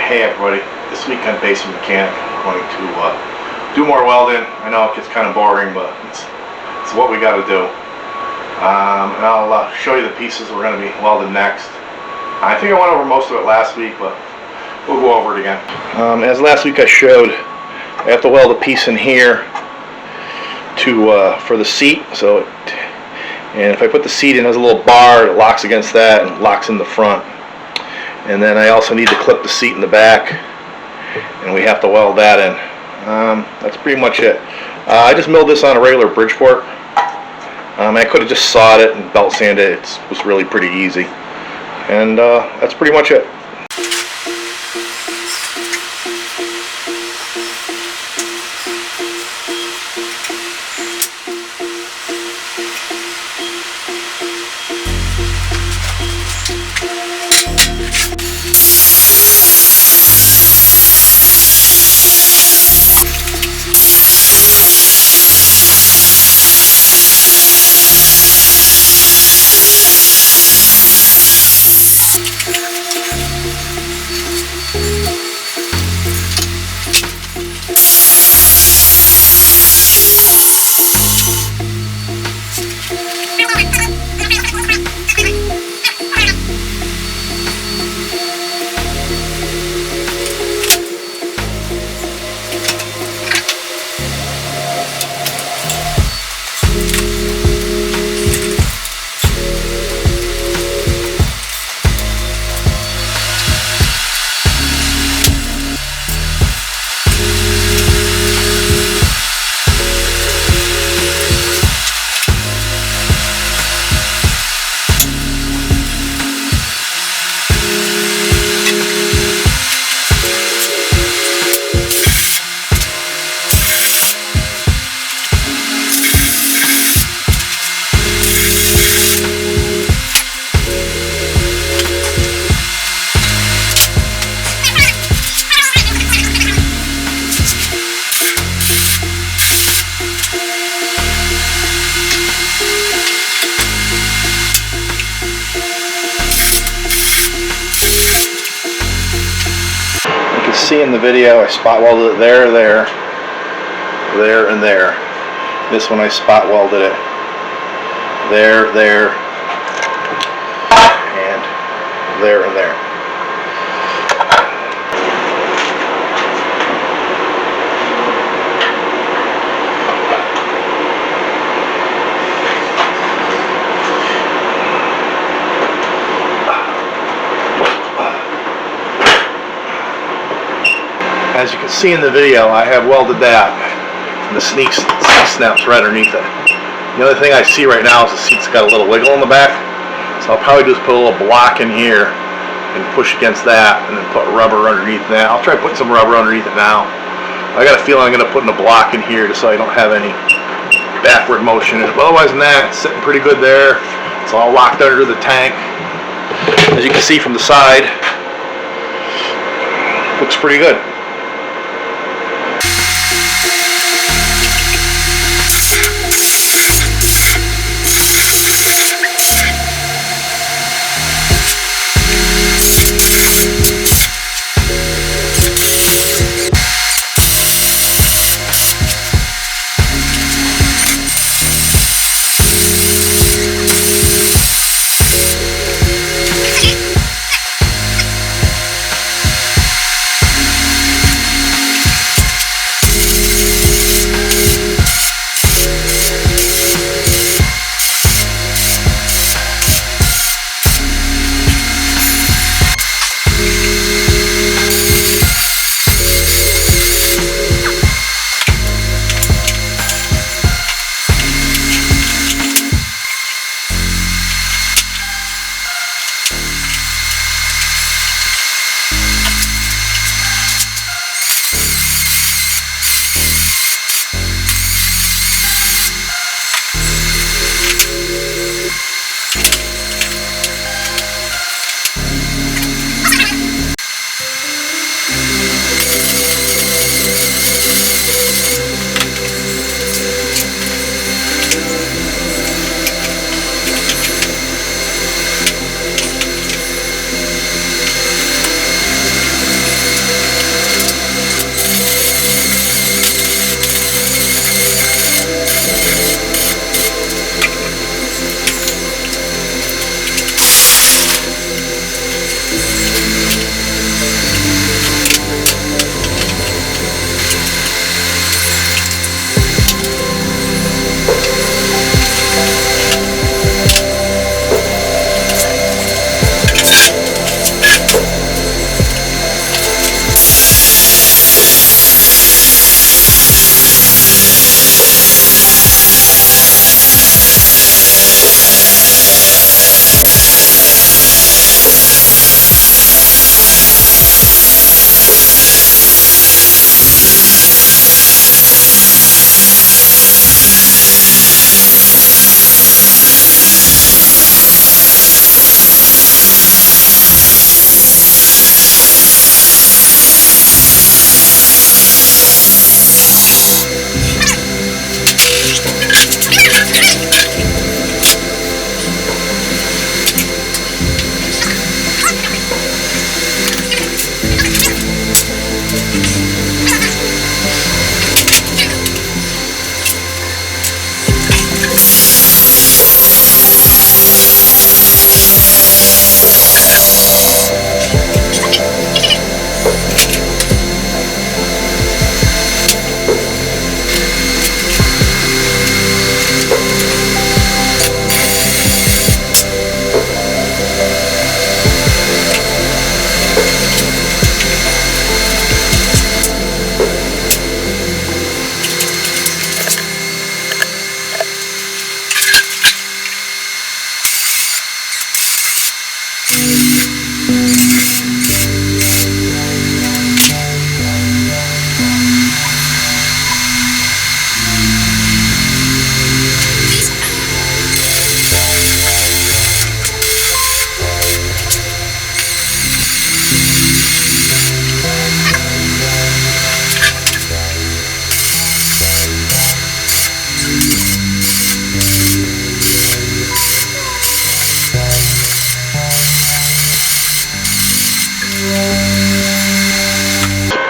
Hey everybody, this week on Basic Mechanic I'm going to do more welding. I know it gets kind of boring, but it's what we got to do. And I'll show you the pieces we're going to be welding next. I think I went over most of it last week, but we'll go over it again. As last week I showed, I have to weld a piece in here for the seat. And if I put the seat in, there's a little bar that locks against that and locks in the front. And then I also need to clip the seat in the back, and we have to weld that in. That's pretty much it. I just milled this on a regular Bridgeport. I could have just sawed it and belt sanded it. It was really pretty easy. And that's pretty much it. See in the video, I spot welded it there, and there. This one I spot welded it there, and there, and there. As you can see in the video, I have welded that, and the seat snaps right underneath it. The only thing I see right now is the seat's got a little wiggle in the back, so I'll probably just put a little block in here and push against that, and then put rubber underneath that. I'll try to put some rubber underneath it now. I got a feeling I'm going to put in a block in here just so I don't have any backward motion. But otherwise than that, it's sitting pretty good there. It's all locked under the tank. As you can see from the side, looks pretty good.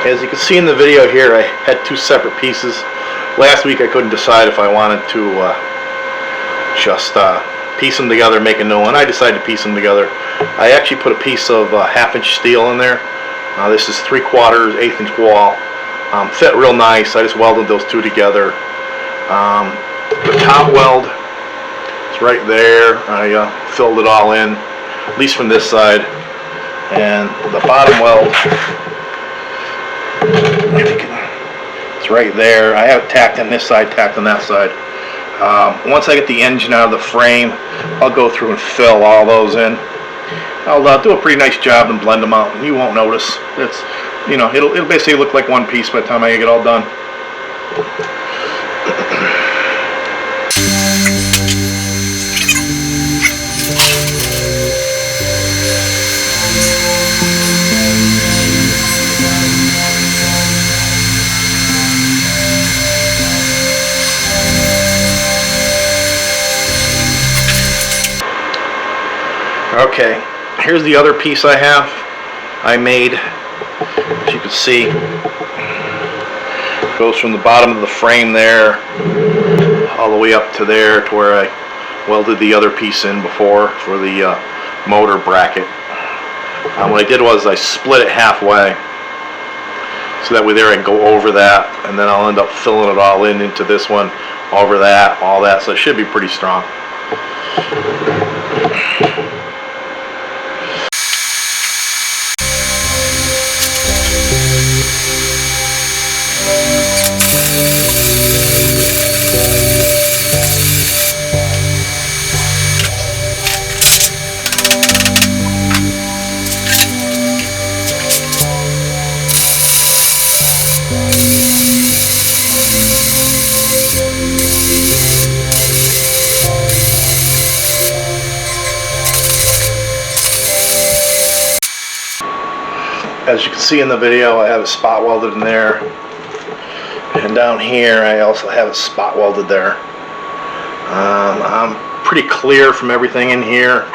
As you can see in the video here, I had two separate pieces. Last week I couldn't decide if I wanted to just piece them together, make a new one. I decided to piece them together. I actually put a piece of 1/2-inch steel in there. This is 3/4 1/8-inch wall. Fit real nice. I just welded those two together. The top weld is right there. I filled it all in, at least from this side. And the bottom weld, it's right there. I have it tacked on this side, tacked on that side. Once I get the engine out of the frame, I'll go through and fill all those in. I'll do a pretty nice job and blend them out, and you won't notice. It's, you know, it'll basically look like one piece by the time I get it all done. Okay, here's the other piece I made. As you can see, it goes from the bottom of the frame there all the way up to there, to where I welded the other piece in before for the motor bracket. What I did was I split it halfway, so that way there I can go over that, and then I'll end up filling it all in into this one, over that, all that, so it should be pretty strong. As you can see in the video, I have it spot welded in there, and down here I also have it spot welded there. I'm pretty clear from everything in here,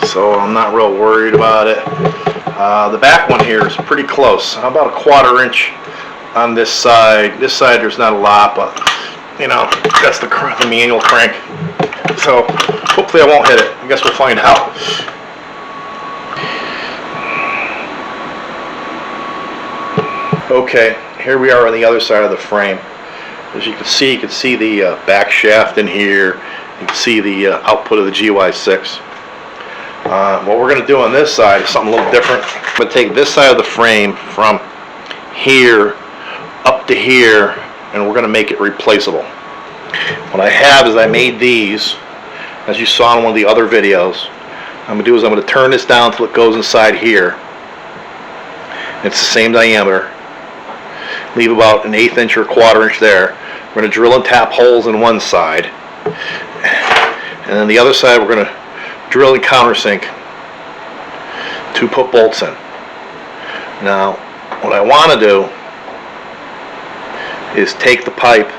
so I'm not real worried about it. The back one here is pretty close, about 1/4 inch on this side. This side there's not a lot, but you know, that's the manual crank, so hopefully I won't hit it. I guess we'll find out. Okay, here we are on the other side of the frame. As you can see the back shaft in here. You can see the output of the GY6. What we're going to do on this side is something a little different. I'm going to take this side of the frame from here up to here, and we're going to make it replaceable. What I have is I made these, as you saw in one of the other videos. What I'm going to do is I'm going to turn this down until it goes inside here. It's the same diameter. Leave about 1/8 inch or 1/4 inch there. We're going to drill and tap holes in one side, and then the other side we're going to drill and countersink to put bolts in. Now what I want to do is take the pipe,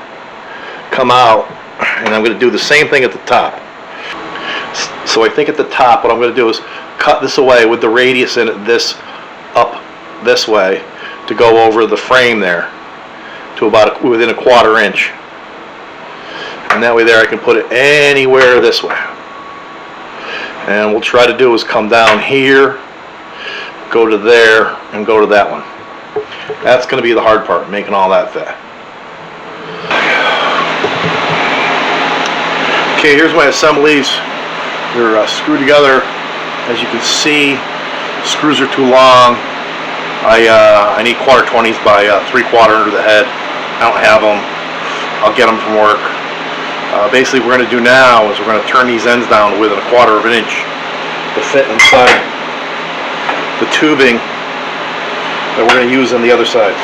come out, and I'm going to do the same thing at the top. So I think at the top what I'm going to do is cut this away with the radius in it this up this way, to go over the frame there to about within 1/4 inch, and that way there I can put it anywhere this way. And what we'll try to do is come down here, go to there, and go to that one. That's going to be the hard part, making all that fit. Okay, here's my assemblies. They're screwed together. As you can see, screws are too long. I need 1/4-20s by 3/4 under the head. I don't have them. I'll get them from work. Basically what we're going to do now is we're going to turn these ends down within 1/4 of an inch to fit inside the tubing that we're going to use on the other side.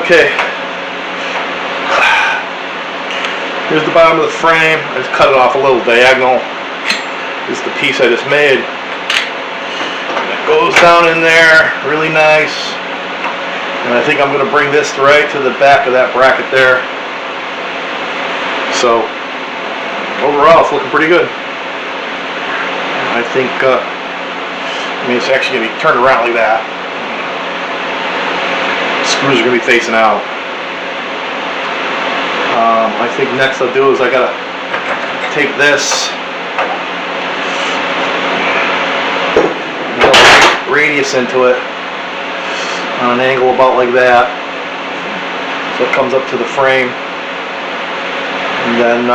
Okay, here's the bottom of the frame. I just cut it off a little diagonal. This is the piece I just made. It goes down in there, really nice. And I think I'm going to bring this right to the back of that bracket there. So, overall, it's looking pretty good. I think, it's actually going to be turned around like that. Screws are going to be facing out. I think next I'll do is I gotta take this radius into it on an angle about like that, so it comes up to the frame, and then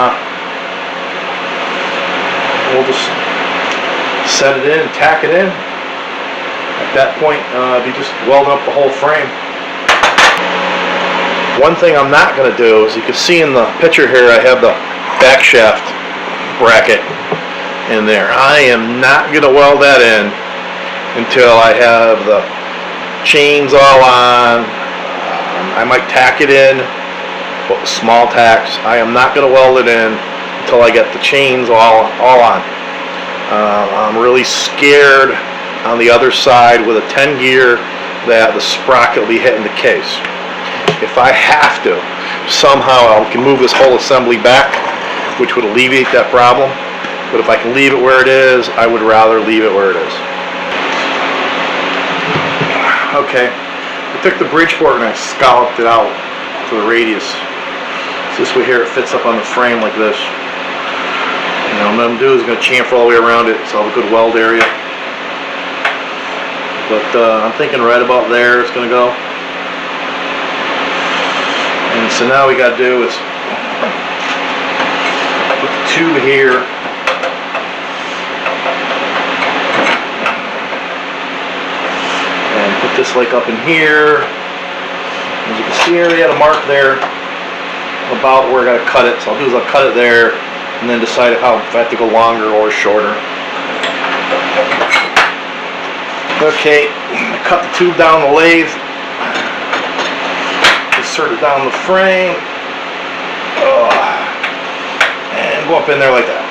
we'll just set it in and tack it in. At that point, be just welding up the whole frame. One thing I'm not going to do is, you can see in the picture here, I have the back shaft bracket in there. I am not going to weld that in until I have the chains all on. I might tack it in, but small tacks. I am not going to weld it in until I get the chains all on. I'm really scared on the other side with a 10 gear that the sprocket will be hitting the case. If I have to, somehow I can move this whole assembly back, which would alleviate that problem. But if I can leave it where it is, I would rather leave it where it is. Okay, I took the Bridgeport and I scalloped it out to the radius. So this way here it fits up on the frame like this. And what I'm going to do is I'm going to chamfer all the way around it so I'll have a good weld area. But I'm thinking right about there it's going to go. And so now we got to do is put the tube here, and put this like up in here. As you can see, I already had a mark there about where I got to cut it. So I'll do is I'll cut it there, and then decide if I have to go longer or shorter. Okay, I cut the tube down the lathe. Insert it down the frame, and go up in there like that.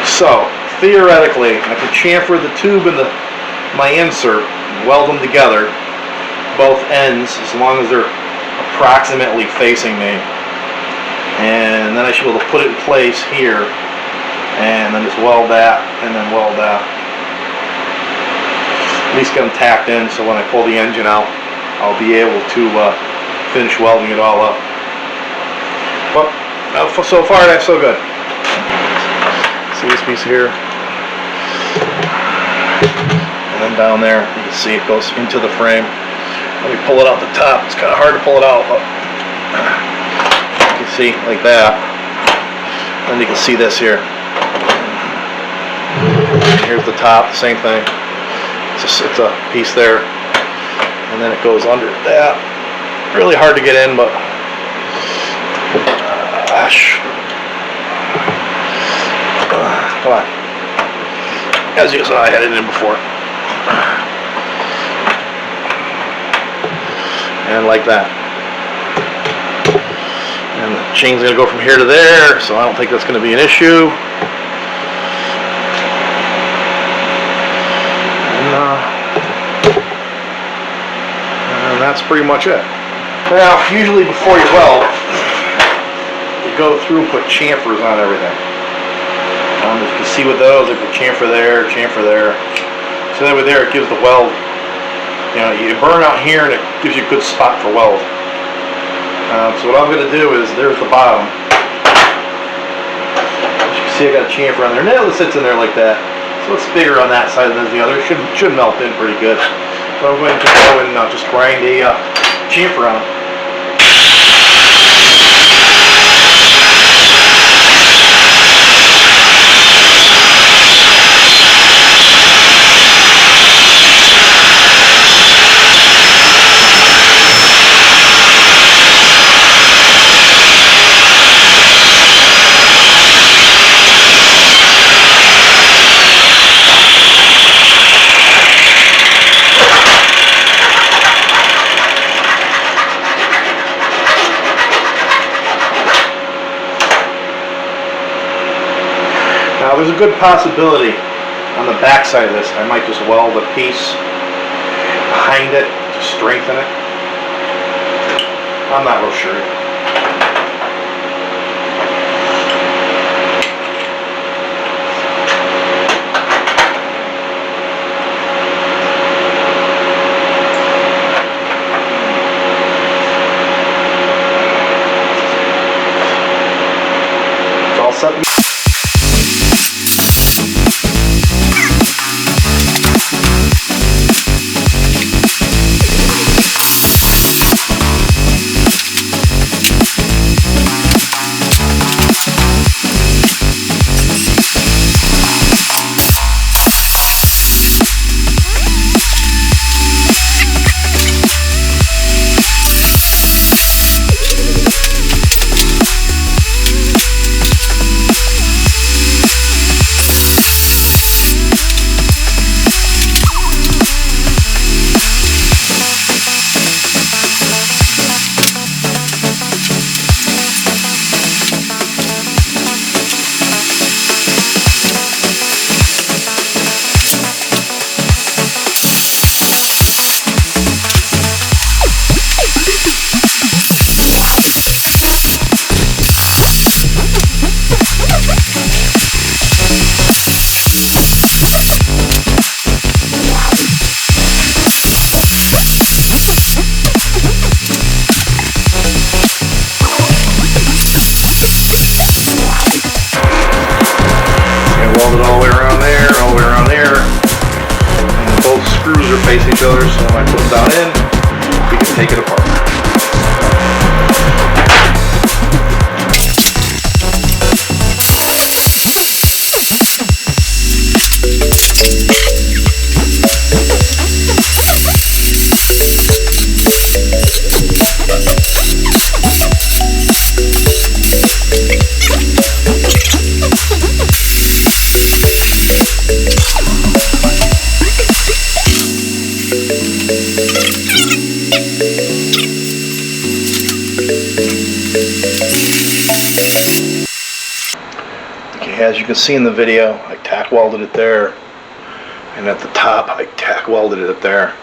So theoretically, I can chamfer the tube and my insert, weld them together, both ends, as long as they're approximately facing me. And then I should be able to put it in place here, and then just weld that, and then weld that. At least get them tacked in, so when I pull the engine out, I'll be able to finish welding it all up. But so far, that's so good. See this piece here? And then down there, you can see it goes into the frame. Let me pull it out the top. It's kind of hard to pull it out, but you can see like that. And you can see this here. And here's the top, same thing. It's a piece there, and then it goes under that. Really hard to get in, but come on. As you saw, I had it in before. And like that. And the chain's going to go from here to there, so I don't think that's going to be an issue. pretty much it. Now, usually before you weld, you go through and put chamfers on everything. As you can see with those, they put chamfer there, chamfer there. So that way there, it gives the weld, you know, you burn out here and it gives you a good spot for weld. So what I'm going to do is, there's the bottom. As you can see, I got a chamfer on there. Now it sits in there like that. So it's bigger on that side than the other. It should melt in pretty good. So I'm going to go and just grind a chamfer on it. Now there's a good possibility on the back side of this, I might just weld a piece behind it to strengthen it. I'm not real sure. It's all set. Face each other, so when I put them down in, we can take it apart. As you can see in the video, I tack welded it there, and at the top I tack welded it there.